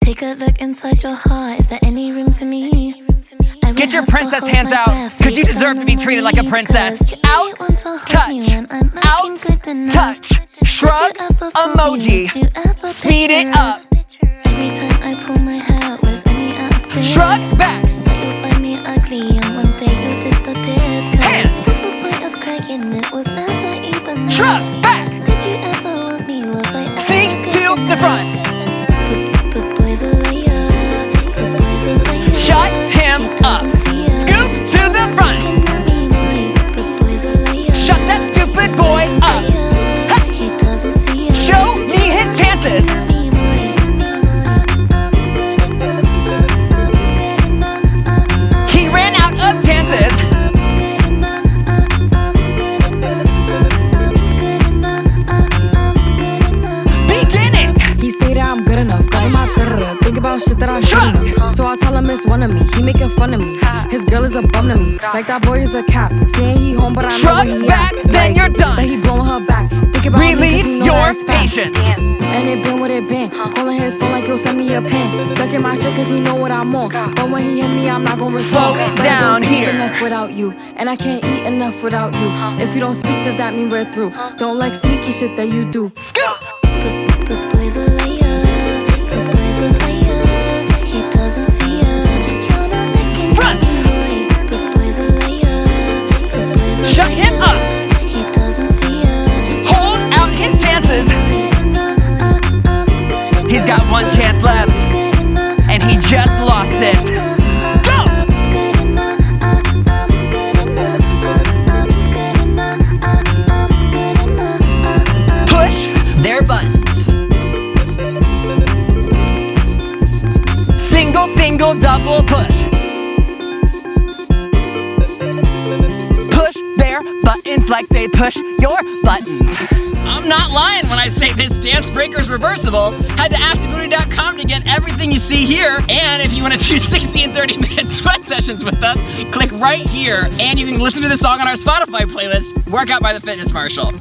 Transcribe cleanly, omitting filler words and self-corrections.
Take a look inside your heart. Is there any room for me? Get your princess hands out, cause you deserve to be treated like a princess. Out, touch, out, touch, shrug, emoji, speed it up. Every time I pull my hair, was any out of fear? Shrug back. But you'll find me ugly and one day you'll disappear. Hands. What's the point of crying? It was never even there. Shrug back. Did you ever want me? Was I ever Speak good to enough? the front. But boys are liar. But boys are liar. Shut him up. Scoop to the front. Shut that stupid boy up. He doesn't see us. Show me his chances. He ran out of chances. Beginning. He say that I'm good enough, got my think about shit that I shouldn't. So I tell him it's one of me, he making fun of me. His girl is a bum to me, like that boy is a cap. Saying he home, but I know where he back, at. then you're done. But he blowing her back. Think about Release me 'cause he know your that it's fat. patience. And it been what it been. Calling his phone like he'll send me a pin. Ducking my shit cause he know what I'm on. But when he hit me, I'm not gonna respond. Slow it But I down don't sleep here. enough without you. And I can't eat enough without you. If you don't speak, does that mean we're through? Don't like sneaky shit that you do. But boys are liar. But boys are liar. He doesn't see us. You're not making Front. money. But boys are liar. But boys are Shut him liar. up. He doesn't see us. Hold out his chances. He's got one chance left, and he just lost it. Go! Push their buttons. Single, single, double push. Push their buttons like they push your buttons. I'm not lying when I say this dance breaker is reversible. Head to activebooty.com to get everything you see here. And if you want to choose 60 and 30-minute sweat sessions with us, click right here. And you can listen to the song on our Spotify playlist, Workout by the Fitness Marshall.